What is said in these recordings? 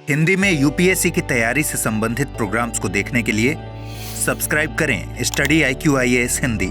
हिंदी में यूपीएससी की तैयारी से संबंधित प्रोग्राम्स को देखने के लिए सब्सक्राइब करें स्टडी IQ-IAS हिंदी।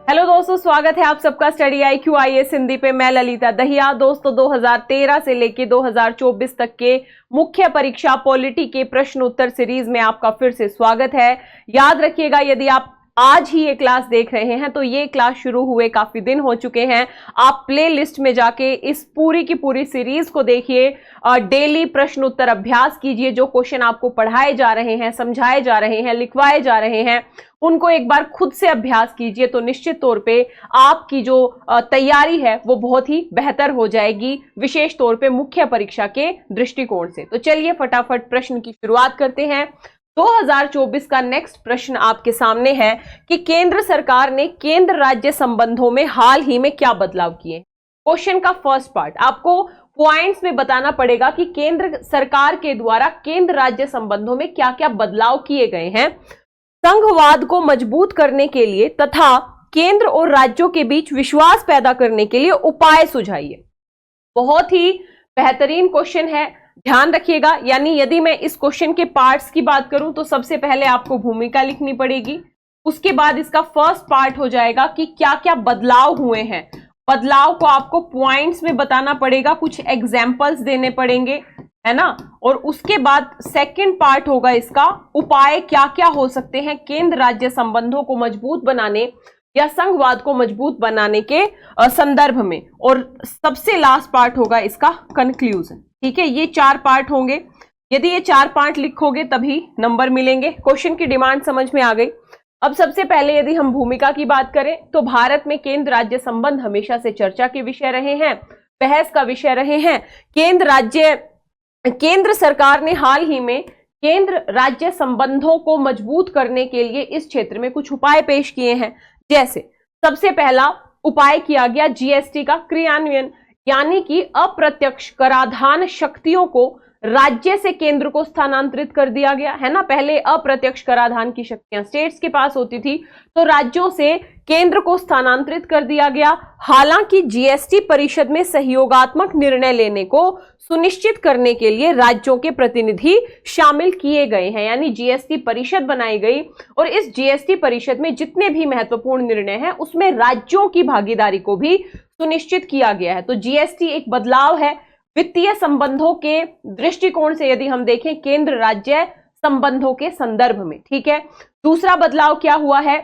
हेलो दोस्तों, स्वागत है आप सबका स्टडी IQ-IAS हिंदी पे। मैं ललिता दहिया। दोस्तों 2013 से लेके 2024 तक के मुख्य परीक्षा पॉलिटी के प्रश्न उत्तर सीरीज में आपका फिर से स्वागत है। याद रखिएगा, यदि आप आज ही ये क्लास देख रहे हैं तो ये क्लास शुरू हुए काफी दिन हो चुके हैं। आप प्ले लिस्ट में जाके इस पूरी की पूरी सीरीज को देखिए, डेली प्रश्न उत्तर अभ्यास कीजिए। जो क्वेश्चन आपको पढ़ाए जा रहे हैं, समझाए जा रहे हैं, लिखवाए जा रहे हैं, उनको एक बार खुद से अभ्यास कीजिए तो निश्चित तौर पे आपकी जो तैयारी है वो बहुत ही बेहतर हो जाएगी, विशेष तौर पे मुख्य परीक्षा के दृष्टिकोण से। तो चलिए फटाफट प्रश्न की शुरुआत करते हैं। 2024 का नेक्स्ट प्रश्न आपके सामने है कि केंद्र सरकार ने केंद्र राज्य संबंधों में हाल ही में क्या बदलाव किए। क्वेश्चन का फर्स्ट पार्ट आपको पॉइंट्स में बताना पड़ेगा कि केंद्र सरकार के द्वारा केंद्र राज्य संबंधों में क्या क्या बदलाव किए गए हैं। संघवाद को मजबूत करने के लिए तथा केंद्र और राज्यों के बीच विश्वास पैदा करने के लिए उपाय सुझाइए। बहुत ही बेहतरीन क्वेश्चन है, ध्यान रखिएगा। यानी यदि मैं इस क्वेश्चन के पार्ट्स की बात करूं तो सबसे पहले आपको भूमिका लिखनी पड़ेगी, उसके बाद इसका फर्स्ट पार्ट हो जाएगा कि क्या क्या बदलाव हुए हैं। बदलाव को आपको पॉइंट्स में बताना पड़ेगा, कुछ एग्जाम्पल्स देने पड़ेंगे, है ना। और उसके बाद सेकंड पार्ट होगा इसका, उपाय क्या क्या हो सकते हैं केंद्र राज्य संबंधों को मजबूत बनाने या संघवाद को मजबूत बनाने के संदर्भ में। और सबसे लास्ट पार्ट होगा इसका कंक्लूजन। ठीक है, ये 4 पार्ट होंगे। यदि ये 4 पार्ट लिखोगे तभी नंबर मिलेंगे। क्वेश्चन की डिमांड समझ में आ गई। अब सबसे पहले यदि हम भूमिका की बात करें तो भारत में केंद्र राज्य संबंध हमेशा से चर्चा के विषय रहे हैं, बहस का विषय रहे हैं। केंद्र सरकार ने हाल ही में केंद्र राज्य संबंधों को मजबूत करने के लिए इस क्षेत्र में कुछ उपाय पेश किए हैं। जैसे सबसे पहला उपाय किया गया जीएसटी का क्रियान्वयन, यानी कि अप्रत्यक्ष कराधान शक्तियों को राज्य से केंद्र को स्थानांतरित कर दिया गया, है ना। पहले अप्रत्यक्ष कराधान की शक्तियां स्टेट्स के पास होती थी, तो राज्यों से केंद्र को स्थानांतरित कर दिया गया। हालांकि जीएसटी परिषद में सहयोगात्मक निर्णय लेने को सुनिश्चित करने के लिए राज्यों के प्रतिनिधि शामिल किए गए हैं, यानी जीएसटी परिषद बनाई गई और इस जीएसटी परिषद में जितने भी महत्वपूर्ण निर्णय हैं उसमें राज्यों की भागीदारी को भी सुनिश्चित किया गया है। तो जीएसटी एक बदलाव है वित्तीय संबंधों के दृष्टिकोण से, यदि हम देखें केंद्र राज्य संबंधों के संदर्भ में। ठीक है, दूसरा बदलाव क्या हुआ है,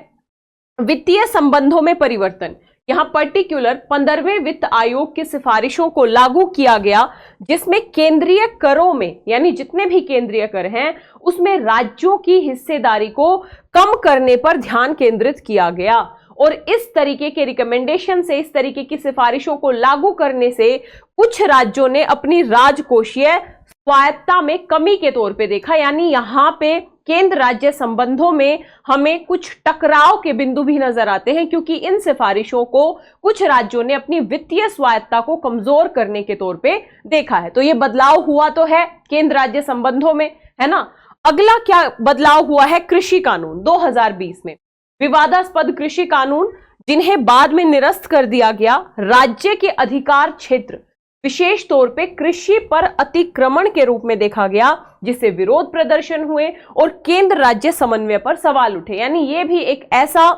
वित्तीय संबंधों में परिवर्तन। यहां पर्टिकुलर 15वें वित्त आयोग की सिफारिशों को लागू किया गया, जिसमें केंद्रीय करों में, यानी जितने भी केंद्रीय कर हैं उसमें राज्यों की हिस्सेदारी को कम करने पर ध्यान केंद्रित किया गया। और इस तरीके के रिकमेंडेशन से, इस तरीके की सिफारिशों को लागू करने से कुछ राज्यों ने अपनी राजकोषीय स्वायत्ता में कमी के तौर पे देखा। यानी यहां पे केंद्र राज्य संबंधों में हमें कुछ टकराव के बिंदु भी नजर आते हैं, क्योंकि इन सिफारिशों को कुछ राज्यों ने अपनी वित्तीय स्वायत्ता को कमजोर करने के तौर पे देखा है। तो ये बदलाव हुआ तो है केंद्र राज्य संबंधों में, है ना। अगला क्या बदलाव हुआ है, कृषि कानून 2020 में। विवादास्पद कृषि कानून जिन्हें बाद में निरस्त कर दिया गया, राज्य के अधिकार क्षेत्र विशेष तौर पे कृषि पर अतिक्रमण के रूप में देखा गया, जिससे विरोध प्रदर्शन हुए और केंद्र राज्य समन्वय पर सवाल उठे। यानी ये भी एक ऐसा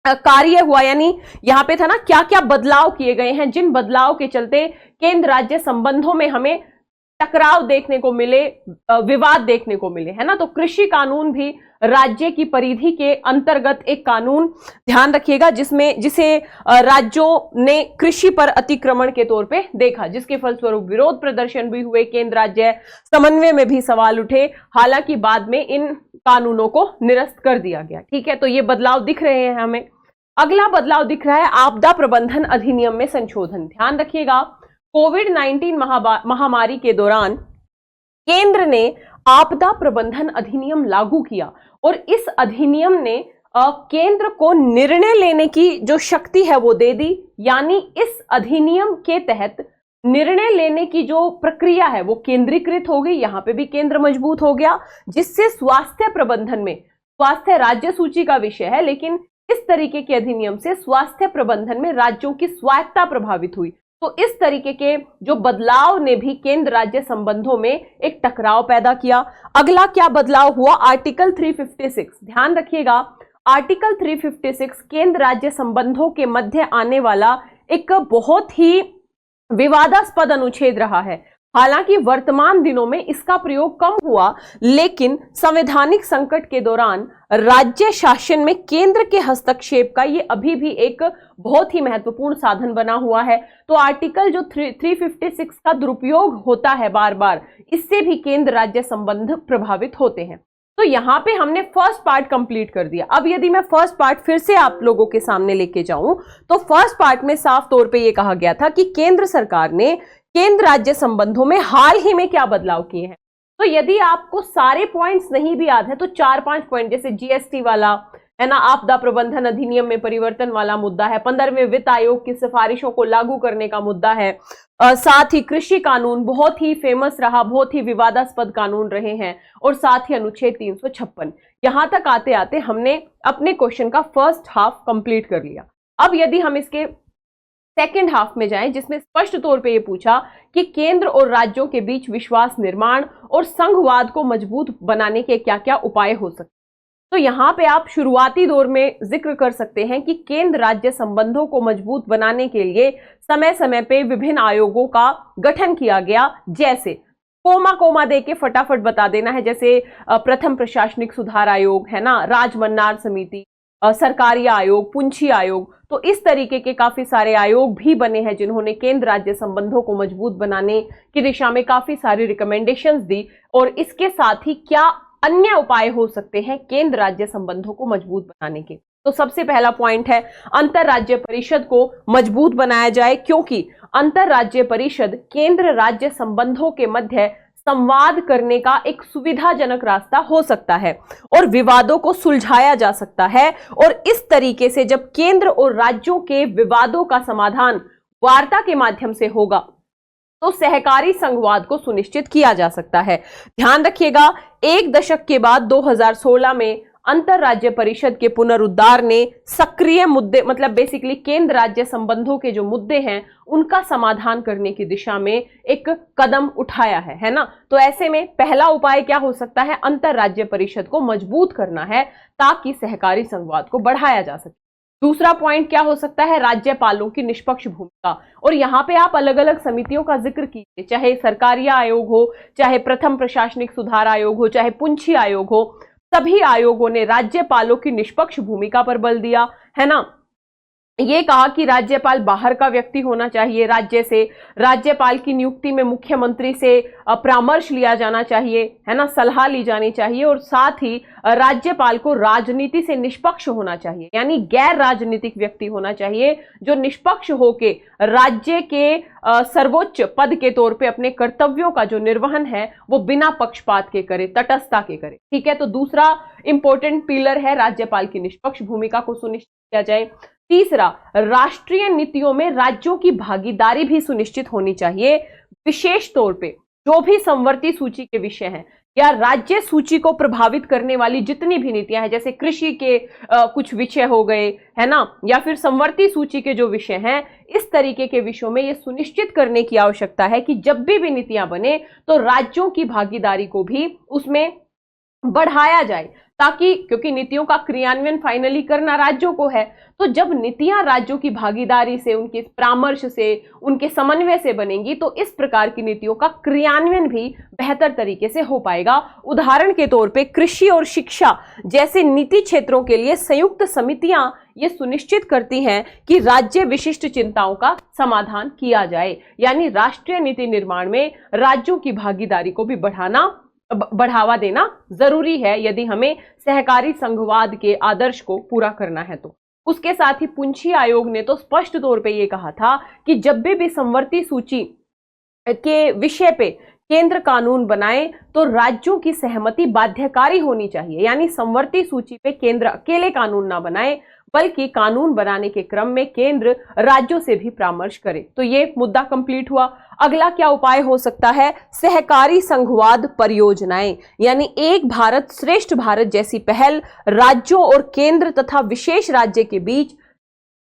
कार्य हुआ, यानी यहां पे था ना क्या क्या बदलाव किए गए हैं, जिन बदलाव के चलते केंद्र राज्य संबंधों में हमें टकराव देखने को मिले, विवाद देखने को मिले, है ना। तो कृषि कानून भी राज्य की परिधि के अंतर्गत एक कानून, ध्यान रखिएगा, जिसे राज्यों ने कृषि पर अतिक्रमण के तौर पे देखा, जिसके फलस्वरूप विरोध प्रदर्शन भी हुए, केंद्र राज्य समन्वय में भी सवाल उठे। हालांकि बाद में इन कानूनों को निरस्त कर दिया गया। ठीक है, तो ये बदलाव दिख रहे हैं हमें। अगला बदलाव दिख रहा है आपदा प्रबंधन अधिनियम में संशोधन। ध्यान रखिएगा, कोविड-19 महामारी के दौरान केंद्र ने आपदा प्रबंधन अधिनियम लागू किया और इस अधिनियम ने केंद्र को निर्णय लेने की जो शक्ति है वो दे दी। यानी इस अधिनियम के तहत निर्णय लेने की जो प्रक्रिया है वो केंद्रीकृत हो गई। यहां पे भी केंद्र मजबूत हो गया, जिससे स्वास्थ्य प्रबंधन में, स्वास्थ्य राज्य सूची का विषय है, लेकिन इस तरीके के अधिनियम से स्वास्थ्य प्रबंधन में राज्यों की स्वायत्ता प्रभावित हुई। तो इस तरीके के जो बदलाव ने भी केंद्र राज्य संबंधों में एक टकराव पैदा किया। अगला क्या बदलाव हुआ? आर्टिकल 356। ध्यान रखिएगा, आर्टिकल 356 केंद्र राज्य संबंधों के मध्य आने वाला एक बहुत ही विवादास्पद अनुच्छेद रहा है। हालांकि वर्तमान दिनों में इसका प्रयोग कम हुआ, लेकिन संवैधानिक संकट के दौरान राज्य शासन में केंद्र के हस्तक्षेप का ये अभी भी एक बहुत ही महत्वपूर्ण साधन बना हुआ है। तो आर्टिकल जो 356 का दुरुपयोग होता है बार बार, इससे भी केंद्र राज्य संबंध प्रभावित होते हैं। तो यहां पे हमने फर्स्ट पार्ट कंप्लीट कर दिया। अब यदि मैं फर्स्ट पार्ट फिर से आप लोगों के सामने लेके जाऊं, तो फर्स्ट पार्ट में साफ तौर पे ये कहा गया था कि केंद्र सरकार ने केंद्र राज्य संबंधों में हाल ही में क्या बदलाव किए हैं। तो यदि आपको सारे पॉइंट्स नहीं भी याद है तो 4-5 पॉइंट, जैसे जीएसटी वाला है ना, आपदा प्रबंधन अधिनियम में परिवर्तन वाला मुद्दा है, 15वें वित्त आयोग की सिफारिशों को लागू करने का मुद्दा है, साथ ही कृषि कानून बहुत ही फेमस रहा, बहुत ही विवादास्पद कानून रहे हैं, और साथ ही अनुच्छेद 356। यहां तक आते आते हमने अपने क्वेश्चन का फर्स्ट हाफ कंप्लीट कर लिया। अब यदि हम इसके सेकेंड हाफ में जाएं, जिसमें स्पष्ट तौर पे ये पूछा कि केंद्र और राज्यों के बीच विश्वास निर्माण और संघवाद को मजबूत बनाने के क्या क्या उपाय हो सकते हैं। तो यहां पे आप शुरुआती दौर में जिक्र कर सकते हैं कि केंद्र राज्य संबंधों को मजबूत बनाने के लिए समय समय पे विभिन्न आयोगों का गठन किया गया। जैसे कोमा दे के फटाफट बता देना है, जैसे प्रथम प्रशासनिक सुधार आयोग है ना, राजमन्नार समिति, सरकारी आयोग, पुंछी आयोग। तो इस तरीके के काफी सारे आयोग भी बने हैं जिन्होंने केंद्र राज्य संबंधों को मजबूत बनाने की दिशा में काफी सारी रिकमेंडेशंस दी। और इसके साथ ही क्या अन्य उपाय हो सकते हैं केंद्र राज्य संबंधों को मजबूत बनाने के? तो सबसे पहला पॉइंट है अंतर राज्य परिषद को मजबूत बनाया जाए, क्योंकि अंतर राज्य परिषद केंद्र राज्य संबंधों के मध्य संवाद करने का एक सुविधाजनक रास्ता हो सकता है और विवादों को सुलझाया जा सकता है। और इस तरीके से जब केंद्र और राज्यों के विवादों का समाधान वार्ता के माध्यम से होगा तो सहकारी संघवाद को सुनिश्चित किया जा सकता है। ध्यान रखिएगा, एक दशक के बाद 2016 में अंतर राज्य परिषद के पुनरुद्धार ने सक्रिय मुद्दे, मतलब बेसिकली केंद्र राज्य संबंधों के जो मुद्दे हैं उनका समाधान करने की दिशा में एक कदम उठाया है ना। तो ऐसे में पहला उपाय क्या हो सकता है? अंतर राज्य परिषद को मजबूत करना है ताकि सहकारी संघवाद को बढ़ाया जा सके। दूसरा पॉइंट क्या हो सकता है? राज्यपालों की निष्पक्ष भूमिका। और यहाँ पे आप अलग अलग समितियों का जिक्र कीजिए, चाहे सरकारी आयोग हो, चाहे प्रथम प्रशासनिक सुधार आयोग हो, चाहे पुंछी आयोग हो, सभी आयोगों ने राज्यपालों की निष्पक्ष भूमिका पर बल दिया है ना। ये कहा कि राज्यपाल बाहर का व्यक्ति होना चाहिए राज्य से, राज्यपाल की नियुक्ति में मुख्यमंत्री से परामर्श लिया जाना चाहिए है ना, सलाह ली जानी चाहिए, और साथ ही राज्यपाल को राजनीति से निष्पक्ष होना चाहिए, यानी गैर राजनीतिक व्यक्ति होना चाहिए जो निष्पक्ष होके राज्य के सर्वोच्च पद के तौर पे अपने कर्तव्यों का जो निर्वहन है वो बिना पक्षपात के करे, तटस्थता के करे। ठीक है, तो दूसरा इंपॉर्टेंट पिलर है राज्यपाल की निष्पक्ष भूमिका को सुनिश्चित किया जाए। तीसरा, राष्ट्रीय नीतियों में राज्यों की भागीदारी भी सुनिश्चित होनी चाहिए। विशेष तौर पे जो भी संवर्ती सूची के विषय हैं या राज्य सूची को प्रभावित करने वाली जितनी भी नीतियां हैं, जैसे कृषि के कुछ विषय हो गए है ना, या फिर संवर्ती सूची के जो विषय हैं, इस तरीके के विषयों में यह सुनिश्चित करने की आवश्यकता है कि जब भी नीतियां बने तो राज्यों की भागीदारी को भी उसमें बढ़ाया जाए, ताकि क्योंकि नीतियों का क्रियान्वयन फाइनली करना राज्यों को है, तो जब नीतियां राज्यों की भागीदारी से, उनके परामर्श से, उनके समन्वय से बनेंगी तो इस प्रकार की नीतियों का क्रियान्वयन भी बेहतर तरीके से हो पाएगा। उदाहरण के तौर पे कृषि और शिक्षा जैसे नीति क्षेत्रों के लिए संयुक्त समितियां ये सुनिश्चित करती हैं कि राज्य विशिष्ट चिंताओं का समाधान किया जाए, यानी राष्ट्रीय नीति निर्माण में राज्यों की भागीदारी को भी बढ़ावा देना जरूरी है यदि हमें सहकारी संघवाद के आदर्श को पूरा करना है। तो उसके साथ ही पुंछी आयोग ने तो स्पष्ट तौर पे ये कहा था कि जब भी संवर्ती सूची के विषय पे केंद्र कानून बनाए तो राज्यों की सहमति बाध्यकारी होनी चाहिए, यानी संवर्ती सूची पे केंद्र अकेले कानून ना बनाए बल्कि कानून बनाने के क्रम में केंद्र राज्यों से भी परामर्श करे। तो ये मुद्दा कंप्लीट हुआ। अगला क्या उपाय हो सकता है? सहकारी संघवाद परियोजनाएं, यानी एक भारत श्रेष्ठ भारत जैसी पहल राज्यों और केंद्र तथा विशेष राज्य के बीच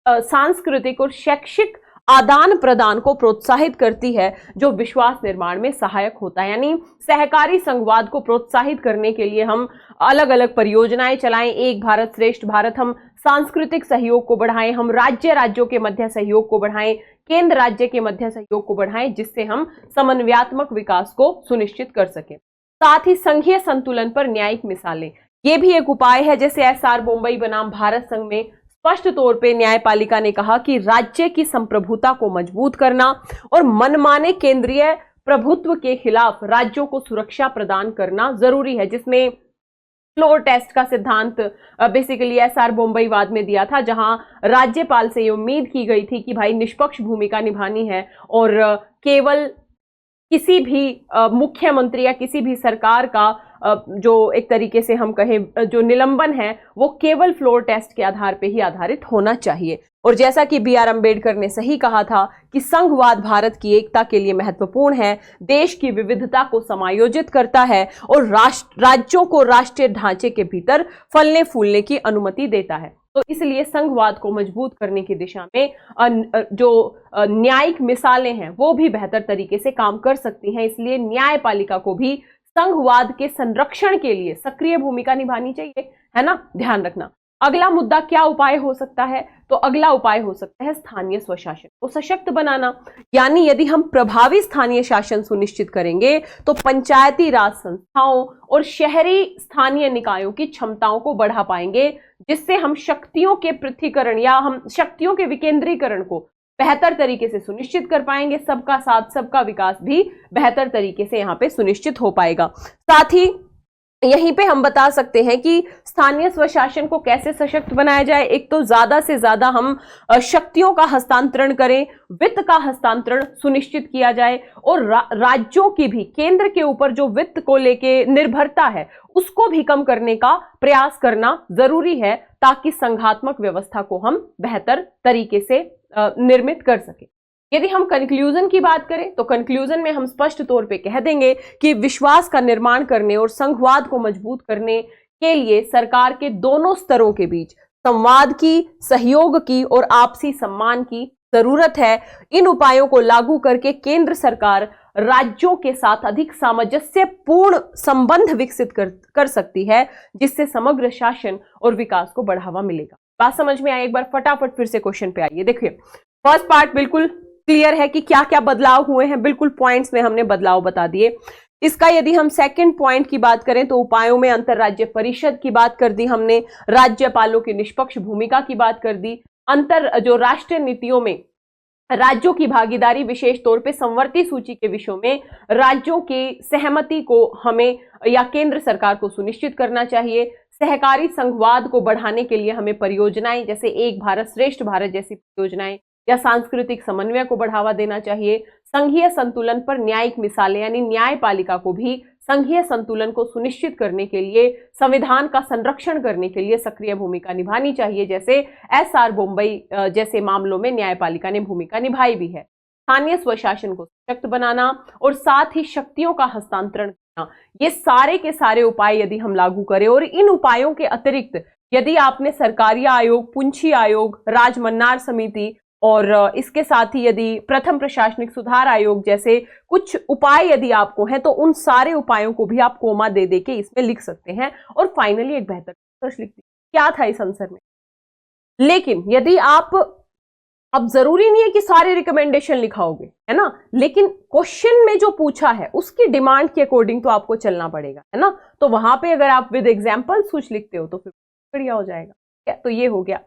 सांस्कृतिक और शैक्षिक आदान प्रदान को प्रोत्साहित करती है, जो विश्वास निर्माण में सहायक होता है। यानी सहकारी संघवाद को प्रोत्साहित करने के लिए हम अलग अलग परियोजनाएं चलाएं, एक भारत श्रेष्ठ भारत, हम सांस्कृतिक सहयोग को बढ़ाएं, हम राज्यों के मध्य सहयोग को बढ़ाएं, केंद्र राज्य के मध्य सहयोग को बढ़ाएं, जिससे हम समन्वयात्मक विकास को सुनिश्चित कर सकें। साथ ही संघीय संतुलन पर न्यायिक मिसालें, ये भी एक उपाय है। जैसे एसआर बोम्बई बनाम भारत संघ में स्पष्ट तौर पे न्यायपालिका ने कहा कि राज्य की संप्रभुता को मजबूत करना और मनमाने केंद्रीय प्रभुत्व के खिलाफ राज्यों को सुरक्षा प्रदान करना जरूरी है, जिसमें फ्लोर टेस्ट का सिद्धांत बेसिकली एसआर बोम्बई वाद में दिया था, जहां राज्यपाल से ये उम्मीद की गई थी कि भाई निष्पक्ष भूमिका निभानी है और केवल किसी भी मुख्यमंत्री या किसी भी सरकार का जो एक तरीके से हम कहें जो निलंबन है वो केवल फ्लोर टेस्ट के आधार पे ही आधारित होना चाहिए। और जैसा कि बी आर अम्बेडकर ने सही कहा था कि संघवाद भारत की एकता के लिए महत्वपूर्ण है, देश की विविधता को समायोजित करता है और राज्यों को राष्ट्रीय ढांचे के भीतर फलने फूलने की अनुमति देता है। तो इसलिए संघवाद को मजबूत करने की दिशा में जो न्यायिक मिसालें हैं वो भी बेहतर तरीके से काम कर सकती हैं। इसलिए न्यायपालिका को भी संघवाद के संरक्षण के लिए सक्रिय भूमिका निभानी चाहिए, है ना, ध्यान रखना। अगला मुद्दा क्या उपाय हो सकता है? तो अगला उपाय हो सकता है स्थानीय स्वशासन को सशक्त बनाना। यानी यदि हम प्रभावी स्थानीय शासन सुनिश्चित करेंगे तो पंचायती राज संस्थाओं और शहरी स्थानीय निकायों की क्षमताओं को बढ़ा पाएंगे, जिससे हम शक्तियों के पृथकीकरण या हम शक्तियों के विकेंद्रीकरण को बेहतर तरीके से सुनिश्चित कर पाएंगे। सबका साथ सबका विकास भी बेहतर तरीके से यहाँ पे सुनिश्चित हो पाएगा। साथ ही यहीं पे हम बता सकते हैं कि स्थानीय स्वशासन को कैसे सशक्त बनाया जाए। एक तो ज्यादा से ज्यादा हम शक्तियों का हस्तांतरण करें, वित्त का हस्तांतरण सुनिश्चित किया जाए और राज्यों की भी केंद्र के ऊपर जो वित्त को लेके निर्भरता है उसको भी कम करने का प्रयास करना जरूरी है, ताकि संघात्मक व्यवस्था को हम बेहतर तरीके से निर्मित कर सके। यदि हम कंक्लूजन की बात करें तो कंक्लूजन में हम स्पष्ट तौर पे कह देंगे कि विश्वास का निर्माण करने और संघवाद को मजबूत करने के लिए सरकार के दोनों स्तरों के बीच संवाद की, सहयोग की और आपसी सम्मान की जरूरत है। इन उपायों को लागू करके केंद्र सरकार राज्यों के साथ अधिक सामंजस्यपूर्ण संबंध विकसित कर सकती है, जिससे समग्र शासन और विकास को बढ़ावा मिलेगा। बात समझ में आई? एक बार फटाफट फिर से क्वेश्चन पे आइए। देखिए फर्स्ट पार्ट बिल्कुल क्लियर है कि क्या क्या बदलाव हुए हैं, बिल्कुल पॉइंट्स में हमने बदलाव बता दिए। इसका यदि हम सेकंड पॉइंट की बात करें तो उपायों में अंतरराज्य परिषद की बात कर दी हमने, राज्यपालों की निष्पक्ष भूमिका की बात कर दी, जो राष्ट्रीय नीतियों में राज्यों की भागीदारी, विशेष तौर पे संवर्ती सूची के विषयों में राज्यों की सहमति को हमें या केंद्र सरकार को सुनिश्चित करना चाहिए। सहकारी संघवाद को बढ़ाने के लिए हमें परियोजनाएं जैसे एक भारत श्रेष्ठ भारत जैसी परियोजनाएं या सांस्कृतिक समन्वय को बढ़ावा देना चाहिए। संघीय संतुलन पर न्यायिक मिसालें, यानी न्यायपालिका को भी संघीय संतुलन को सुनिश्चित करने के लिए, संविधान का संरक्षण करने के लिए सक्रिय भूमिका निभानी चाहिए, जैसे एसआर बोम्बई जैसे मामलों में न्यायपालिका ने भूमिका निभाई भी है। स्थानीय स्वशासन को सशक्त बनाना और साथ ही शक्तियों का हस्तांतरण करना, ये सारे के सारे उपाय यदि हम लागू करें और इन उपायों के अतिरिक्त यदि आपने सरकारी आयोग, पुंछी आयोग, राजमन्नार समिति और इसके साथ ही यदि प्रथम प्रशासनिक सुधार आयोग जैसे कुछ उपाय यदि आपको हैं तो उन सारे उपायों को भी आप कोमा दे दे के इसमें लिख सकते हैं और फाइनली एक बेहतर निष्कर्ष लिख दीजिए क्या था इस आंसर में। लेकिन यदि आप, अब जरूरी नहीं है कि सारे रिकमेंडेशन लिखाओगे, है ना, लेकिन क्वेश्चन में जो पूछा है उसकी डिमांड के अकॉर्डिंग तो आपको चलना पड़ेगा, है ना। तो वहां पे अगर आप विद एग्जाम्पल्स कुछ लिखते हो तो फिर बढ़िया हो जाएगा। तो ये हो गया।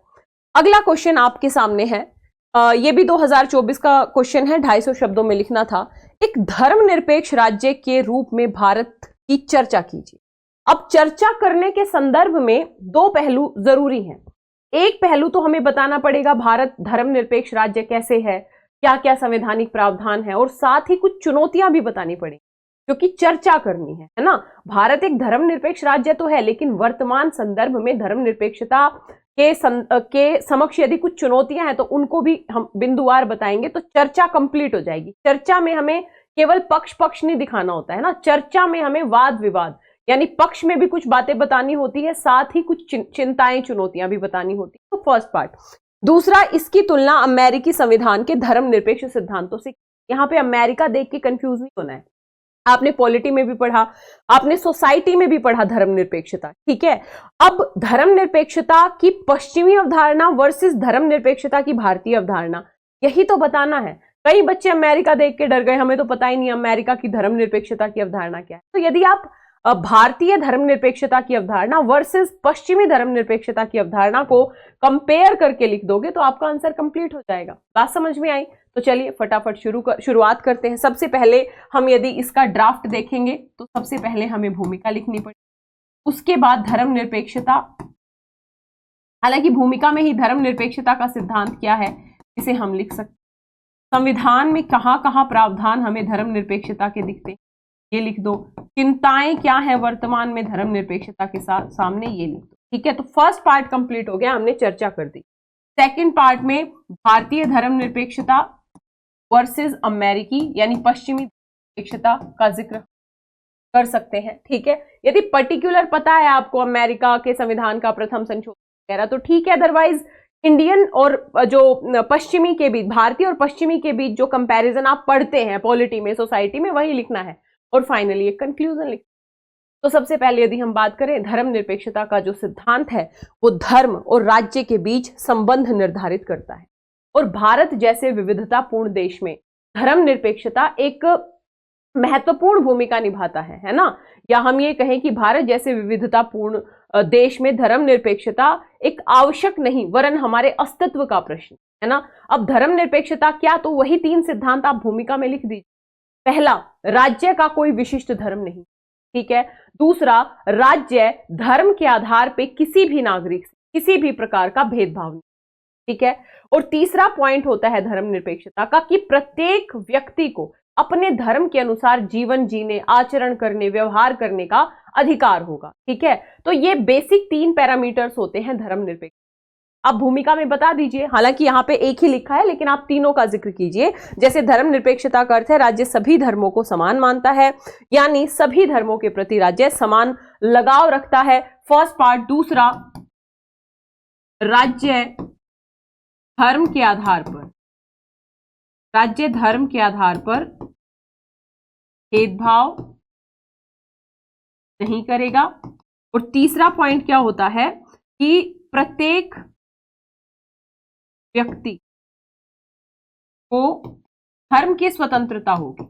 अगला क्वेश्चन आपके सामने है, ये भी 2024 का क्वेश्चन है, 250 शब्दों में लिखना था। एक धर्मनिरपेक्ष राज्य के रूप में भारत की चर्चा कीजिए। अब चर्चा करने के संदर्भ में दो पहलू जरूरी हैं। एक पहलू तो हमें बताना पड़ेगा भारत धर्मनिरपेक्ष राज्य कैसे है, क्या क्या संवैधानिक प्रावधान है, और साथ ही कुछ चुनौतियां भी बतानी पड़ेगी क्योंकि चर्चा करनी है ना। भारत एक धर्मनिरपेक्ष राज्य तो है, लेकिन वर्तमान संदर्भ में धर्मनिरपेक्षता के समक्ष यदि कुछ चुनौतियां हैं तो उनको भी हम बिंदुवार बताएंगे तो चर्चा कंप्लीट हो जाएगी। चर्चा में हमें केवल पक्ष नहीं दिखाना होता है ना, चर्चा में हमें वाद विवाद यानी पक्ष में भी कुछ बातें बतानी होती है, साथ ही कुछ चिंताएं चुनौतियां भी बतानी होती है। तो फर्स्ट पार्ट, दूसरा, इसकी तुलना अमेरिकी संविधान के धर्मनिरपेक्ष सिद्धांतों से। यहां पे अमेरिका देख के कंफ्यूज नहीं होना है, आपने पॉलिटी में भी पढ़ा, आपने सोसाइटी में भी पढ़ा धर्मनिरपेक्षता, ठीक है। अब धर्मनिरपेक्षता की पश्चिमी अवधारणा वर्सेस धर्मनिरपेक्षता की भारतीय अवधारणा, यही तो बताना है। कई बच्चे अमेरिका देख के डर गए, हमें तो पता ही नहीं अमेरिका की धर्मनिरपेक्षता की अवधारणा क्या है। तो यदि आप भारतीय धर्मनिरपेक्षता की अवधारणा वर्सेस पश्चिमी धर्मनिरपेक्षता की अवधारणा को कंपेयर करके लिख दोगे तो आपका आंसर कंप्लीट हो जाएगा। बात समझ में आई? तो चलिए फटाफट शुरुआत करते हैं। सबसे पहले हम यदि इसका ड्राफ्ट देखेंगे तो सबसे पहले हमें भूमिका लिखनी पड़ेगी, उसके बाद धर्मनिरपेक्षता। हालांकि भूमिका में ही धर्मनिरपेक्षता का सिद्धांत क्या है इसे हम लिख सकते हैं। संविधान में कहां कहां प्रावधान हमें धर्मनिरपेक्षता के दिखते हैं ये लिख दो। चिंताएं क्या है वर्तमान में धर्मनिरपेक्षता के साथ सामने, ये लिख दो, ठीक है। तो फर्स्ट पार्ट कंप्लीट हो गया, हमने चर्चा कर दी। सेकंड पार्ट में भारतीय धर्मनिरपेक्षता वर्सेस अमेरिकी यानी पश्चिमी धर्मनिरपेक्षता का जिक्र कर सकते हैं, ठीक है। यदि पर्टिकुलर पता है आपको अमेरिका के संविधान का प्रथम संशोधन वगैरह तो ठीक है, अदरवाइज इंडियन और जो पश्चिमी के बीच, भारतीय और पश्चिमी के बीच जो कंपैरिजन आप पढ़ते हैं पॉलिटी में, सोसाइटी में, वही लिखना है और फाइनली एक कंक्लूजन लिख। तो सबसे पहले यदि हम बात करें धर्मनिरपेक्षता का जो सिद्धांत है वो धर्म और राज्य के बीच संबंध निर्धारित करता है। और भारत जैसे विविधतापूर्ण देश में धर्मनिरपेक्षता एक महत्वपूर्ण भूमिका निभाता है ना। या हम ये कहें कि भारत जैसे विविधतापूर्ण देश में धर्मनिरपेक्षता एक आवश्यक नहीं वरन हमारे अस्तित्व का प्रश्न है ना। अब धर्मनिरपेक्षता क्या, तो वही 3 सिद्धांत आप भूमिका में लिख दीजिए। पहला, राज्य का कोई विशिष्ट धर्म नहीं, ठीक है। दूसरा, राज्य धर्म के आधार पे किसी भी नागरिक से किसी भी प्रकार का भेदभाव नहीं, ठीक है। और तीसरा पॉइंट होता है धर्मनिरपेक्षता का कि प्रत्येक व्यक्ति को अपने धर्म के अनुसार जीवन जीने, आचरण करने, व्यवहार करने का अधिकार होगा, ठीक है। तो ये बेसिक 3 पैरामीटर्स होते हैं धर्मनिरपेक्ष। आप भूमिका में बता दीजिए, हालांकि यहाँ पे एक ही लिखा है लेकिन आप तीनों का जिक्र कीजिए। जैसे धर्मनिरपेक्षता का अर्थ है राज्य सभी धर्मों को समान मानता है, यानी सभी धर्मों के प्रति राज्य समान लगाव रखता है, फर्स्ट पार्ट। दूसरा, राज्य धर्म के आधार पर, राज्य धर्म के आधार पर भेदभाव नहीं करेगा। और तीसरा पॉइंट क्या होता है कि प्रत्येक व्यक्ति को धर्म की स्वतंत्रता होगी,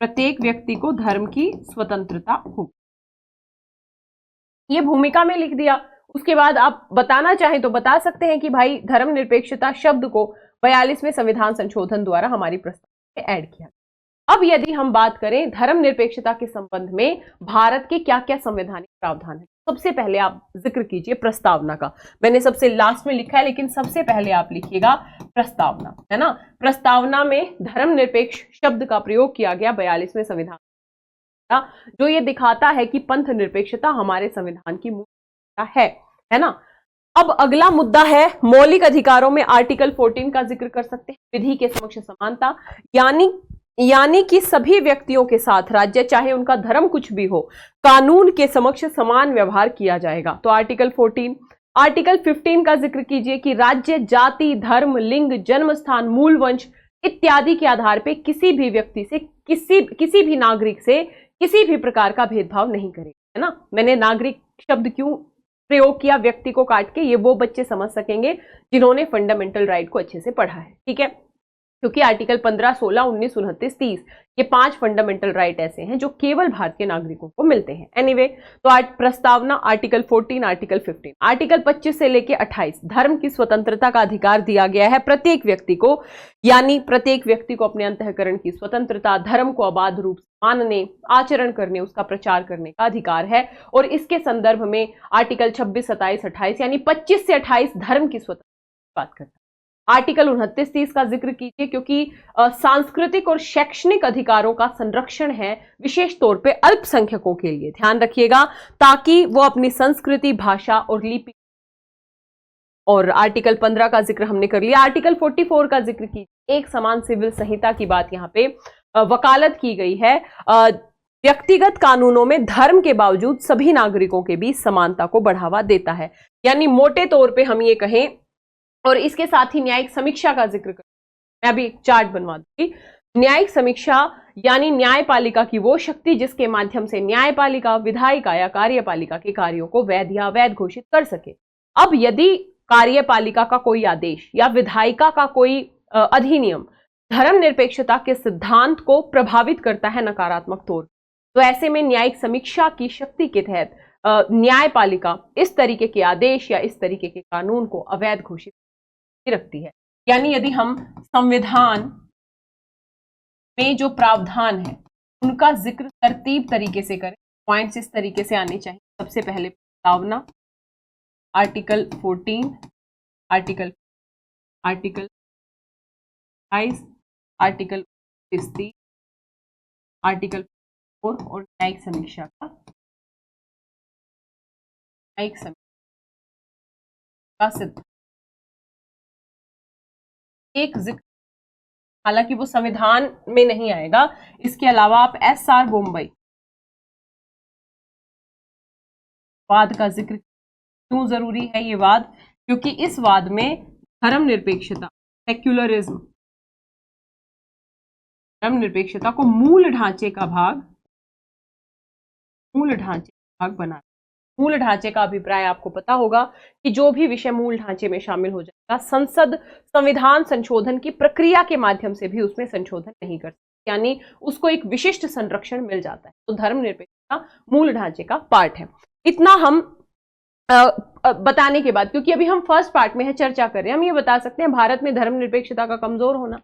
प्रत्येक व्यक्ति को धर्म की स्वतंत्रता होगी। ये भूमिका में लिख दिया। उसके बाद आप बताना चाहें तो बता सकते हैं कि भाई धर्मनिरपेक्षता शब्द को 42वें संविधान संशोधन द्वारा हमारी प्रस्ताव में ऐड किया। अब यदि हम बात करें धर्मनिरपेक्षता के संबंध में भारत के क्या क्या संवैधानिक प्रावधान है, सबसे पहले आप जिक्र कीजिए प्रस्तावना का। मैंने सबसे लास्ट में लिखा है लेकिन सबसे पहले आप लिखिएगा प्रस्तावना, है ना। प्रस्तावना में धर्मनिरपेक्ष शब्द का प्रयोग किया गया 42वें संविधान, जो ये दिखाता है कि पंथ निरपेक्षता हमारे संविधान की मूल है ना। अब अगला मुद्दा है मौलिक अधिकारों में आर्टिकल 14 का जिक्र कर सकते हैं, विधि के समक्ष समानता, यानी कि सभी व्यक्तियों के साथ राज्य, चाहे उनका धर्म कुछ भी हो, कानून के समक्ष समान व्यवहार किया जाएगा। तो आर्टिकल 14। आर्टिकल 15 का जिक्र कीजिए कि राज्य जाति, धर्म, लिंग, जन्म स्थान, मूल वंश इत्यादि के आधार पर किसी भी व्यक्ति से, किसी भी नागरिक से किसी भी प्रकार का भेदभाव नहीं करेगा, है ना। मैंने नागरिक शब्द क्यों प्रयोग किया व्यक्ति को काट के, ये वो बच्चे समझ सकेंगे जिन्होंने फंडामेंटल राइट को अच्छे से पढ़ा है, ठीक है। क्योंकि आर्टिकल 15, 16, 19, 29, 30 ये 5 फंडामेंटल राइट ऐसे हैं जो केवल भारतीय नागरिकों को मिलते हैं। एनीवे, तो आज प्रस्तावना आर्टिकल 14, आर्टिकल 15, आर्टिकल 25 से लेके 28 धर्म की स्वतंत्रता का अधिकार दिया गया है प्रत्येक व्यक्ति को, यानी प्रत्येक व्यक्ति को अपने अंतःकरण की स्वतंत्रता, धर्म को अबाध रूप से मानने, आचरण करने, उसका प्रचार करने का अधिकार है। और इसके संदर्भ में आर्टिकल 26, 27, 28 यानी 25 से 28 धर्म की स्वतंत्रता बात करता है। आर्टिकल 29, 30 का जिक्र कीजिए क्योंकि सांस्कृतिक और शैक्षणिक अधिकारों का संरक्षण है विशेष तौर पे अल्पसंख्यकों के लिए, ध्यान रखिएगा, ताकि वो अपनी संस्कृति, भाषा और लिपि। और आर्टिकल 15 का जिक्र हमने कर लिया। आर्टिकल 44 का जिक्र कीजिए, एक समान सिविल संहिता की बात यहाँ पे वकालत की गई है। व्यक्तिगत कानूनों में धर्म के बावजूद सभी नागरिकों के बीच समानता को बढ़ावा देता है, यानी मोटे तौर पे हम ये कहें और इसके साथ ही न्यायिक समीक्षा का जिक्र कर, मैं अभी एक चार्ट बनवा दूंगी। न्यायिक समीक्षा यानी न्यायपालिका की वो शक्ति जिसके माध्यम से न्यायपालिका विधायिका या कार्यपालिका के कार्यों को वैध या अवैध घोषित कर सके। अब यदि कार्यपालिका का कोई आदेश या विधायिका का कोई अधिनियम धर्मनिरपेक्षता के सिद्धांत को प्रभावित करता है नकारात्मक तौर, तो ऐसे में न्यायिक समीक्षा की शक्ति के तहत न्यायपालिका इस तरीके के आदेश या इस तरीके के कानून को अवैध घोषित रखती है। यानी यदि हम संविधान में जो प्रावधान है उनका जिक्र तरतीब तरीके से करें, पॉइंट्स इस तरीके से आने चाहिए। सबसे पहले प्रस्तावना, आर्टिकल 14, आर्टिकल 28, आर्टिकल 30, आर्टिकल 4 और न्यायिक समीक्षा का सिद्धांत एक जिक्र, हालांकि वो संविधान में नहीं आएगा। इसके अलावा आप SR बॉम्बई वाद का जिक्र, क्यों जरूरी है ये वाद? क्योंकि इस वाद में धर्मनिरपेक्षता, सेक्युलरिज्म, धर्मनिरपेक्षता को मूल ढांचे का भाग बना। मूल ढांचे का अभिप्राय आपको पता होगा कि जो भी विषय मूल ढांचे में शामिल हो जाएगा, संसद संविधान संशोधन की प्रक्रिया के माध्यम से भी उसमें संशोधन नहीं कर सकती, यानी उसको एक विशिष्ट संरक्षण मिल जाता है। तो धर्मनिरपेक्षता मूल ढांचे का पार्ट है। इतना हम बताने के बाद, क्योंकि अभी हम फर्स्ट पार्ट में है, चर्चा कर रहे हैं, हम ये बता सकते हैं भारत में धर्मनिरपेक्षता का कमजोर होना।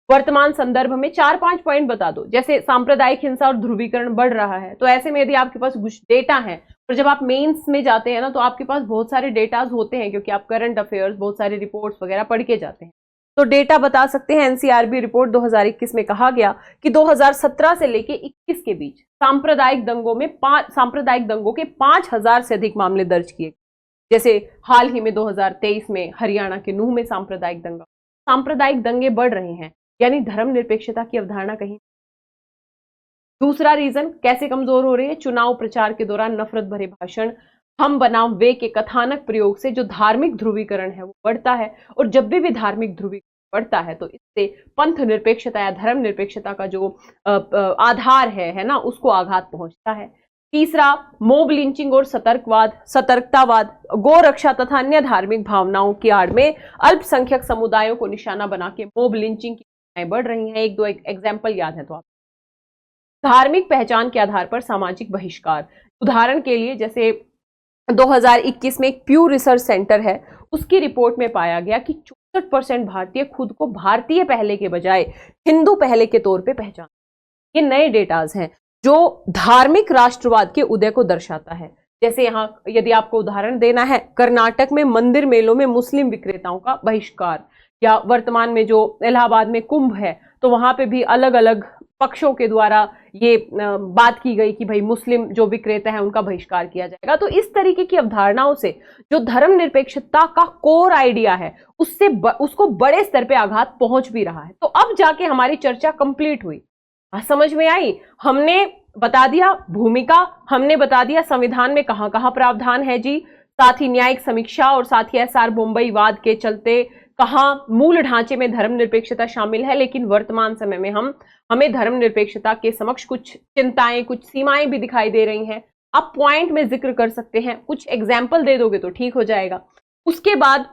वर्तमान संदर्भ में 4-5 पॉइंट बता दो। जैसे सांप्रदायिक हिंसा और ध्रुवीकरण बढ़ रहा है, तो ऐसे में यदि आपके पास कुछ डेटा है, और जब आप मेंस में जाते हैं ना, तो आपके पास बहुत सारे डेटाज होते हैं, क्योंकि आप करंट अफेयर्स, बहुत सारी रिपोर्ट्स वगैरह पढ़ के जाते हैं, तो डेटा बता सकते हैं। एनसीआरबी रिपोर्ट 2021 में कहा गया कि 2017 से लेके 21 के बीच सांप्रदायिक दंगों के 5000 से अधिक मामले दर्ज किए। जैसे हाल ही में 2023 में हरियाणा के नूह में सांप्रदायिक दंगे बढ़ रहे हैं, यानी धर्मनिरपेक्षता की अवधारणा कहीं। दूसरा रीजन कैसे कमजोर हो रही है? चुनाव प्रचार के दौरान नफरत भरे भाषण, हम बनाम वे के कथानक प्रयोग से जो धार्मिक ध्रुवीकरण है वो बढ़ता है, और जब भी धार्मिक ध्रुवीकरण बढ़ता है तो इससे पंथ निरपेक्षता या धर्म निरपेक्षता का जो आधार है ना, उसको आघात पहुंचता है। तीसरा, मोब लिंचिंग और सतर्कतावाद, गो रक्षा तथा अन्य धार्मिक भावनाओं की आड़ में अल्पसंख्यक समुदायों को निशाना बना के मोब लिंचिंग की घटनाएं बढ़ रही हैं। 1-2 एग्जाम्पल याद है तो आप। धार्मिक पहचान के आधार पर सामाजिक बहिष्कार, उदाहरण के लिए जैसे 2021 में एक प्यू रिसर्च सेंटर है, उसकी रिपोर्ट में पाया गया कि 64% भारतीय खुद को भारतीय पहले के बजाय हिंदू पहले के तौर पे पहचान। ये नए डेटाज हैं जो धार्मिक राष्ट्रवाद के उदय को दर्शाता है। जैसे यहाँ यदि आपको उदाहरण देना है, कर्नाटक में मंदिर मेलों में मुस्लिम विक्रेताओं का बहिष्कार, या वर्तमान में जो इलाहाबाद में कुंभ है, तो वहां पे भी अलग अलग पक्षों के द्वारा ये बात की गई कि भाई मुस्लिम जो विक्रेता है उनका बहिष्कार किया जाएगा। तो इस तरीके की अवधारणाओं से जो धर्मनिरपेक्षता का कोर आइडिया है उसको बड़े स्तर पे आघात पहुंच भी रहा है। तो अब जाके हमारी चर्चा कंप्लीट हुई, समझ में आई। हमने बता दिया भूमिका, हमने बता दिया संविधान में कहां कहां प्रावधान है जी, साथ ही न्यायिक समीक्षा और साथ ही SR बॉम्बई वाद के चलते कहां मूल ढांचे में धर्मनिरपेक्षता शामिल है। लेकिन वर्तमान समय में हमें धर्मनिरपेक्षता के समक्ष कुछ चिंताएं, कुछ सीमाएं भी दिखाई दे रही हैं। आप पॉइंट में जिक्र कर सकते हैं, कुछ एग्जाम्पल दे दोगे तो ठीक हो जाएगा। उसके बाद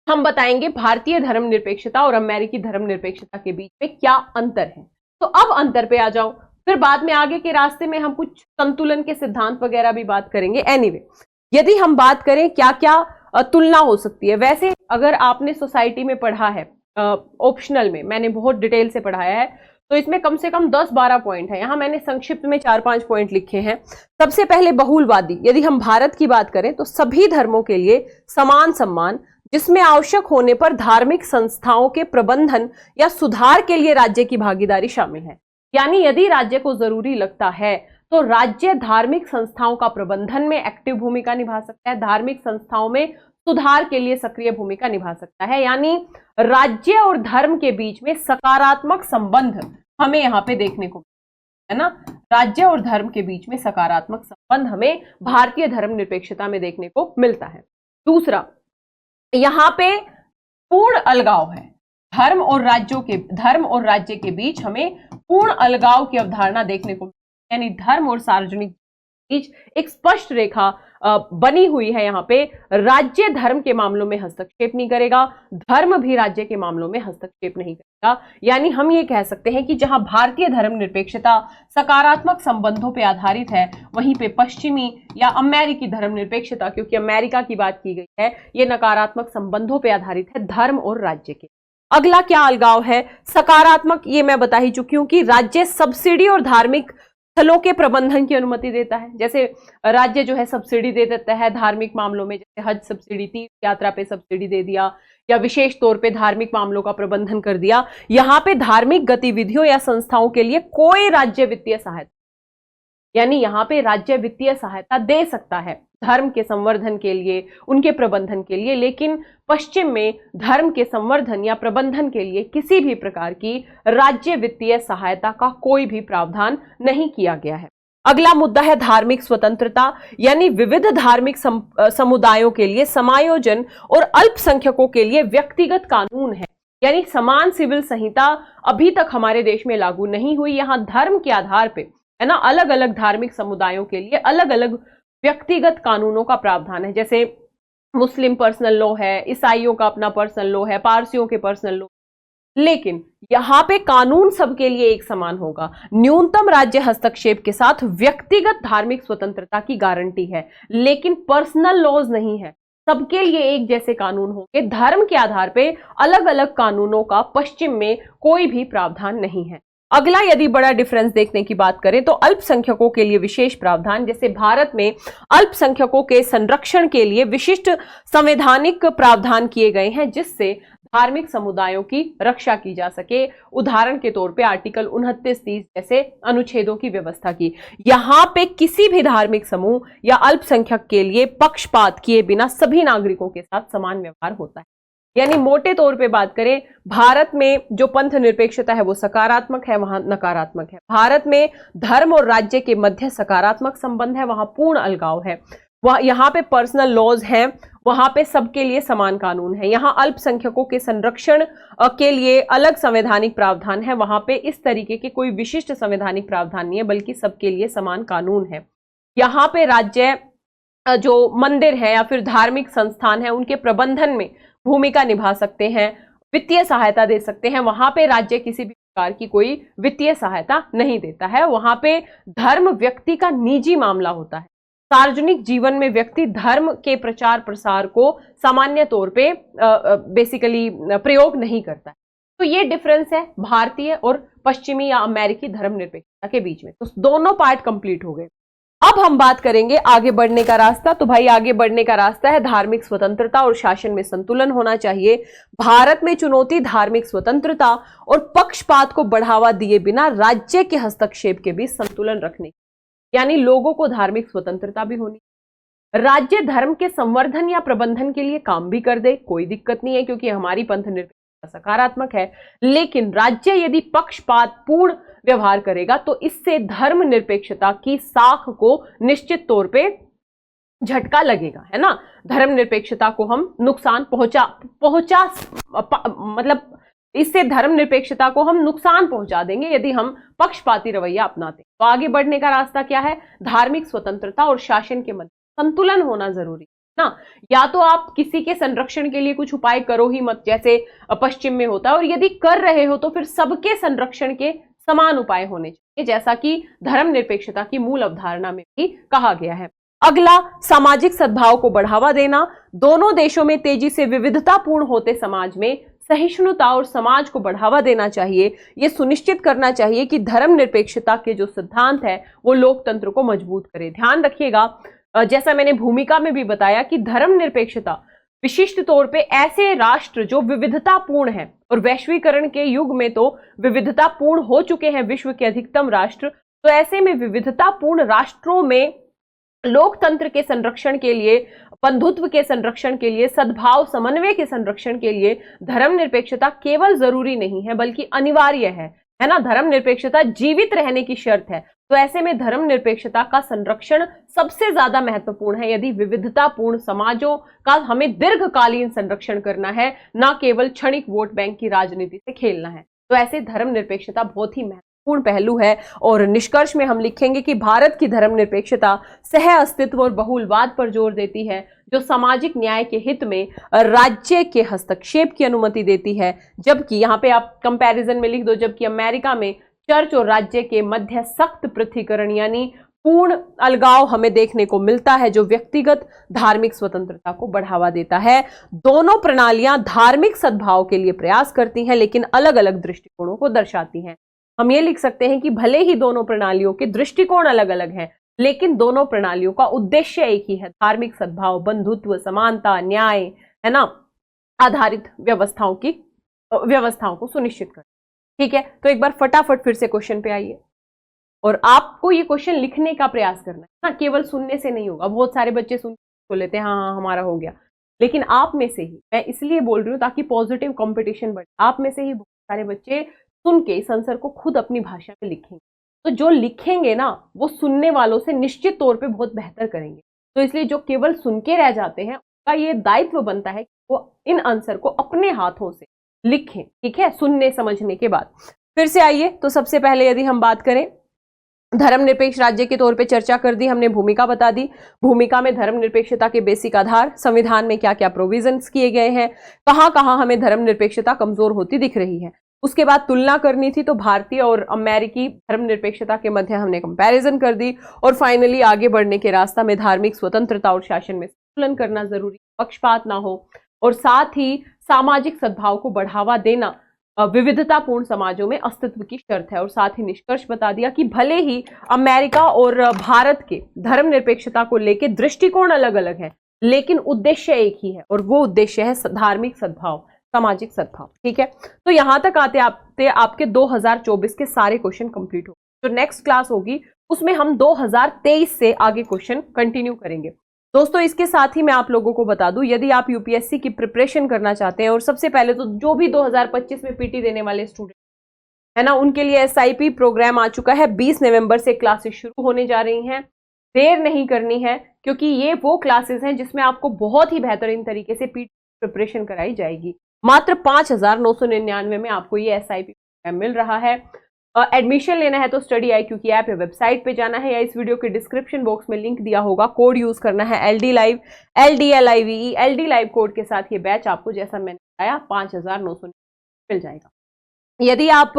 हम बताएंगे भारतीय धर्मनिरपेक्षता और अमेरिकी धर्मनिरपेक्षता के बीच में क्या अंतर है। तो अब अंतर पे आ जाओ, फिर बाद में आगे के रास्ते में हम कुछ संतुलन के सिद्धांत वगैरह भी बात करेंगे। एनीवे, यदि हम बात करें क्या क्या तुलना हो सकती है, वैसे अगर आपने सोसाइटी में पढ़ा है, ऑप्शनल में मैंने बहुत डिटेल से पढ़ाया है, तो इसमें कम से कम 10-12 पॉइंट है। यहां मैंने संक्षिप्त में 4-5 पॉइंट लिखे हैं। सबसे पहले बहुलवादी, यदि हम भारत की बात करें तो सभी धर्मों के लिए समान सम्मान, जिसमें आवश्यक होने पर धार्मिक संस्थाओं के प्रबंधन या सुधार के लिए राज्य की भागीदारी शामिल है। यानी यदि राज्य को जरूरी लगता है तो राज्य धार्मिक संस्थाओं का प्रबंधन में एक्टिव भूमिका निभा सकता है, धार्मिक संस्थाओं में सुधार के लिए सक्रिय भूमिका निभा सकता है। यानी राज्य और धर्म के बीच में सकारात्मक संबंध हमें यहाँ पे देखने को है ना, राज्य और धर्म के बीच में सकारात्मक संबंध हमें भारतीय धर्मनिरपेक्षता में देखने को मिलता है। दूसरा, यहाँ पे पूर्ण अलगाव है। धर्म और राज्य के बीच हमें पूर्ण अलगाव की अवधारणा देखने को, यानी धर्म और सार्वजनिक बीच एक स्पष्ट रेखा बनी हुई है। यहाँ पे राज्य धर्म के मामलों में हस्तक्षेप नहीं करेगा, धर्म भी राज्य के मामलों में हस्तक्षेप नहीं करेगा। यानी हम ये कह सकते हैं कि जहां भारतीय धर्मनिरपेक्षता सकारात्मक संबंधों पे आधारित है, वहीं पे पश्चिमी या अमेरिकी धर्मनिरपेक्षता, क्योंकि अमेरिका की बात की गई है, ये नकारात्मक संबंधों पे आधारित है धर्म और राज्य के। अगला क्या अलगाव है? सकारात्मक, ये मैं बता ही चुकी हूं कि राज्य सब्सिडी और धार्मिक स्थलों के प्रबंधन की अनुमति देता है। जैसे राज्य जो है सब्सिडी दे देता है धार्मिक मामलों में, जैसे हज सब्सिडी, तीर्थ यात्रा पे सब्सिडी दे दिया, या विशेष तौर पे धार्मिक मामलों का प्रबंधन कर दिया। यहां पे धार्मिक गतिविधियों या संस्थाओं के लिए कोई राज्य वित्तीय सहायता, यानी यहां पे राज्य वित्तीय सहायता दे सकता है धर्म के संवर्धन के लिए, उनके प्रबंधन के लिए, लेकिन पश्चिम में धर्म के संवर्धन या प्रबंधन के लिए किसी भी प्रकार की राज्य वित्तीय सहायता का कोई भी प्रावधान नहीं किया गया है। अगला मुद्दा है धार्मिक स्वतंत्रता, यानी विविध धार्मिक समुदायों के लिए समायोजन और अल्पसंख्यकों के लिए व्यक्तिगत कानून है। यानी समान सिविल संहिता अभी तक हमारे देश में लागू नहीं हुई। यहां धर्म के आधार पे, है ना, अलग अलग धार्मिक समुदायों के लिए अलग अलग व्यक्तिगत कानूनों का प्रावधान है। जैसे मुस्लिम पर्सनल लॉ है, ईसाइयों का अपना पर्सनल लॉ है, पारसियों के पर्सनल लॉ, लेकिन यहां पे कानून सबके लिए एक समान होगा। न्यूनतम राज्य हस्तक्षेप के साथ व्यक्तिगत धार्मिक स्वतंत्रता की गारंटी है, लेकिन पर्सनल लॉज नहीं है। सबके लिए एक जैसे कानून होंगे। धर्म के आधार पे अलग अलग कानूनों का पश्चिम में कोई भी प्रावधान नहीं है। अगला यदि बड़ा डिफरेंस देखने की बात करें तो अल्पसंख्यकों के लिए विशेष प्रावधान, जैसे भारत में अल्पसंख्यकों के संरक्षण के लिए विशिष्ट संवैधानिक प्रावधान किए गए हैं, जिससे धार्मिक समुदायों की रक्षा की जा सके। उदाहरण के तौर पे आर्टिकल 29-30 जैसे अनुच्छेदों की व्यवस्था की। यहां पे किसी भी धार्मिक समूह या अल्पसंख्यक के लिए पक्षपात किए बिना सभी नागरिकों के साथ समान व्यवहार होता है। यानी मोटे तौर पे बात करें, भारत में जो पंथ निरपेक्षता है वो सकारात्मक है, वहां नकारात्मक है। भारत में धर्म और राज्य के मध्य सकारात्मक संबंध है, वहां पूर्ण अलगाव है। वह यहाँ पे पर्सनल लॉज हैं, वहां पे सबके लिए समान कानून है। यहाँ अल्पसंख्यकों के संरक्षण के लिए अलग संवैधानिक प्रावधान है, वहां पे इस तरीके के कोई विशिष्ट संवैधानिक प्रावधान नहीं है, बल्कि सबके लिए समान कानून है। यहाँ पे राज्य जो मंदिर है या फिर धार्मिक संस्थान है, उनके प्रबंधन में भूमिका निभा सकते हैं, वित्तीय सहायता दे सकते हैं। वहां पे राज्य किसी भी प्रकार की कोई वित्तीय सहायता नहीं देता है। वहां पे धर्म व्यक्ति का निजी मामला होता है। सार्वजनिक जीवन में व्यक्ति धर्म के प्रचार प्रसार को सामान्य तौर पे बेसिकली प्रयोग नहीं करता है। तो ये डिफरेंस है भारतीय और पश्चिमी या अमेरिकी धर्मनिरपेक्षता के बीच में। तो दोनों पार्ट कंप्लीट हो गए। अब हम बात करेंगे आगे बढ़ने का रास्ता। तो भाई आगे बढ़ने का रास्ता है धार्मिक स्वतंत्रता और शासन में संतुलन होना चाहिए। भारत में चुनौती धार्मिक स्वतंत्रता और पक्षपात को बढ़ावा दिए बिना राज्य के हस्तक्षेप के बीच संतुलन रखने, यानी लोगों को धार्मिक स्वतंत्रता भी होनी, राज्य धर्म के संवर्धन या प्रबंधन के लिए काम भी कर दे, कोई दिक्कत नहीं है, क्योंकि हमारी पंथ निरपेक्षता सकारात्मक है। लेकिन राज्य यदि पक्षपात पूर्ण व्यवहार करेगा तो इससे धर्म निरपेक्षता की साख को निश्चित तौर पे झटका लगेगा, है ना। धर्म निरपेक्षता को हम नुकसान मतलब इससे धर्म निरपेक्षता को हम नुकसान पहुंचा देंगे यदि हम पक्षपाती रवैया अपनाते। तो आगे बढ़ने का रास्ता क्या है? धार्मिक स्वतंत्रता और शासन के मध्य संतुलन होना जरूरी है ना। या तो आप किसी के संरक्षण के लिए कुछ उपाय करो ही मत, जैसे पश्चिम में होता है, और यदि कर रहे हो तो फिर सबके संरक्षण के समान उपाय होने चाहिए, जैसा कि धर्म निरपेक्षता की मूल अवधारणा में भी कहा गया है। अगला, सामाजिक सद्भाव को बढ़ावा देना। दोनों देशों में तेजी से विविधतापूर्ण होते समाज में सहिष्णुता और समाज को बढ़ावा देना चाहिए। यह सुनिश्चित करना चाहिए कि धर्म निरपेक्षता के जो सिद्धांत है वो लोकतंत्र को मजबूत करे। ध्यान रखिएगा, जैसा मैंने भूमिका में भी बताया कि धर्म निरपेक्षता विशिष्ट तौर पे ऐसे राष्ट्र जो विविधतापूर्ण है, और वैश्वीकरण के युग में तो विविधतापूर्ण हो चुके हैं विश्व के अधिकतम राष्ट्र, तो ऐसे में विविधतापूर्ण राष्ट्रों में लोकतंत्र के संरक्षण के लिए, बंधुत्व के संरक्षण के लिए, सद्भाव समन्वय के संरक्षण के लिए धर्मनिरपेक्षता केवल जरूरी नहीं है बल्कि अनिवार्य है ना। धर्मनिरपेक्षता जीवित रहने की शर्त है। तो ऐसे में धर्मनिरपेक्षता का संरक्षण सबसे ज्यादा महत्वपूर्ण है यदि विविधतापूर्ण समाजों का हमें दीर्घकालीन संरक्षण करना है, ना केवल क्षणिक वोट बैंक की राजनीति से खेलना है। तो ऐसे धर्मनिरपेक्षता बहुत ही महत्वपूर्ण पहलू है और निष्कर्ष में हम लिखेंगे कि भारत की धर्मनिरपेक्षता सह अस्तित्व और बहुलवाद पर जोर देती है, जो सामाजिक न्याय के हित में राज्य के हस्तक्षेप की अनुमति देती है। जबकि यहाँ पे आप कंपैरिजन में लिख दो, जबकि अमेरिका में चर्च और राज्य के मध्य सख्त पृथकीकरण यानी पूर्ण अलगाव हमें देखने को मिलता है, जो व्यक्तिगत धार्मिक स्वतंत्रता को बढ़ावा देता है। दोनों प्रणालियां धार्मिक सद्भाव के लिए प्रयास करती हैं, लेकिन अलग अलग दृष्टिकोणों को दर्शाती हैं। हम ये लिख सकते हैं कि भले ही दोनों प्रणालियों के दृष्टिकोण अलग अलग हैं, लेकिन दोनों प्रणालियों का उद्देश्य एक ही है, धार्मिक सद्भाव, बंधुत्व, समानता, न्याय, है ना, आधारित व्यवस्थाओं को सुनिश्चित करना। ठीक है, तो एक बार फटाफट फिर से क्वेश्चन पे आइए और आपको ये क्वेश्चन लिखने का प्रयास करना है ना, केवल सुनने से नहीं होगा। बहुत सारे बच्चे सुन तो लेते हैं हाँ हमारा हो गया, लेकिन आप में से ही, मैं इसलिए बोल रही हूँ ताकि पॉजिटिव कंपटीशन बढ़े, आप में से ही बहुत सारे बच्चे सुन के इस आंसर को खुद अपनी भाषा में लिखेंगे। तो जो लिखेंगे ना वो सुनने वालों से निश्चित तौर पे बहुत बेहतर करेंगे। तो इसलिए जो केवल सुन के रह जाते हैं उनका ये दायित्व बनता है कि वो इन आंसर को अपने हाथों से लिखें। ठीक है, सुनने समझने के बाद। फिर से आइए, तो सबसे पहले यदि हम बात करें धर्मनिरपेक्ष राज्य के तौर पे चर्चा कर दी हमने, भूमिका बता दी। भूमिका में धर्मनिरपेक्षता के बेसिक आधार, संविधान में क्या क्या प्रोविजंस किए गए हैं, कहां कहां हमें धर्मनिरपेक्षता कमजोर होती दिख रही है। उसके बाद तुलना करनी थी, तो भारतीय और अमेरिकी धर्मनिरपेक्षता के मध्य हमने कंपैरिजन कर दी। और फाइनली आगे बढ़ने के रास्ता में धार्मिक स्वतंत्रता और शासन में संतुलन करना जरूरी, पक्षपात ना हो, और साथ ही सामाजिक सद्भाव को बढ़ावा देना विविधतापूर्ण समाजों में अस्तित्व की शर्त है। और साथ ही निष्कर्ष बता दिया कि भले ही अमेरिका और भारत के धर्मनिरपेक्षता को लेकर दृष्टिकोण अलग अलग है, लेकिन उद्देश्य एक ही है, और वो उद्देश्य है धार्मिक सद्भाव, सामाजिक सद्भाव। ठीक है, तो यहां तक आते आते आपके 2024 के सारे क्वेश्चन कंप्लीट हो। जो नेक्स्ट क्लास होगी उसमें हम 2023 से आगे क्वेश्चन कंटिन्यू करेंगे। दोस्तों इसके साथ ही मैं आप लोगों को बता दूं, यदि आप यूपीएससी की प्रिपरेशन करना चाहते हैं, और सबसे पहले तो जो भी 2025 में पीटी देने वाले स्टूडेंट है ना, उनके लिए एसआईपी प्रोग्राम आ चुका है। 20 नवंबर से क्लासेस शुरू होने जा रही हैं। देर नहीं करनी है, क्योंकि ये वो क्लासेस हैं जिसमें आपको बहुत ही बेहतरीन तरीके से पीटी प्रिपरेशन कराई जाएगी। मात्र 5,999 में आपको ये एसआईपी प्रोग्राम मिल रहा है। एडमिशन लेना है तो स्टडी IQ की ऐप या वेबसाइट पे जाना है, या इस वीडियो के डिस्क्रिप्शन बॉक्स में लिंक दिया होगा, कोड यूज करना है LD Live, LDLIVE, LD Live code के साथ ये बैच आपको, जैसा मैंने बताया, 5,900 मिल जाएगा। यदि आप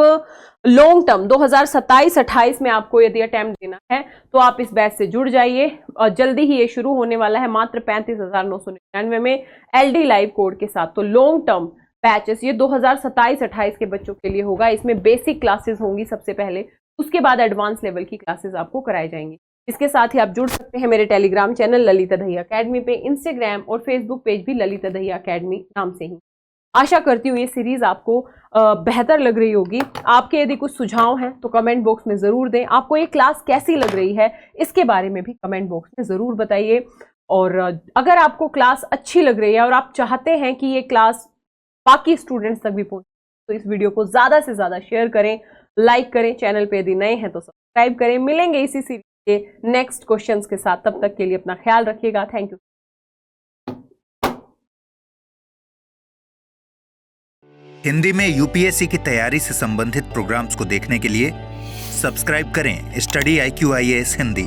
लॉन्ग टर्म 2027-28 में आपको यदि अटेम्प्ट देना है तो आप इस बैच से जुड़ जाइए, और जल्दी ही ये शुरू होने वाला है मात्र 35,999 में LD Live कोड के साथ। तो लॉन्ग टर्म बैचेस ये 2027-28 के बच्चों के लिए होगा। इसमें बेसिक क्लासेस होंगी सबसे पहले, उसके बाद एडवांस लेवल की क्लासेस आपको कराई जाएंगी। इसके साथ ही आप जुड़ सकते हैं मेरे Telegram channel Lalita Dahiya academy पे, इंस्टाग्राम और फेसबुक पेज भी ललिता दहिया अकेडमी नाम से ही। आशा करती हूँ ये सीरीज आपको बेहतर लग रही होगी। आपके यदि कुछ सुझाव हैं तो कमेंट बॉक्स में जरूर दें। आपको ये क्लास कैसी लग रही है इसके बारे में भी कमेंट बॉक्स में जरूर बताइए। और अगर आपको क्लास अच्छी लग रही है और आप चाहते हैं कि ये क्लास बाकी स्टूडेंट्स तक भी पहुंचे, तो इस वीडियो को ज्यादा से ज्यादा शेयर करें, लाइक करें, चैनल पे यदि नए हैं तो सब्सक्राइब करें। मिलेंगे इसी सीरीज के नेक्स्ट क्वेश्चंस के साथ, तब तक के लिए अपना ख्याल रखिएगा। Thank you. हिंदी में यूपीएससी की तैयारी से संबंधित प्रोग्राम्स को देखने के लिए सब्सक्राइब करें स्टडी IQ IAS हिंदी।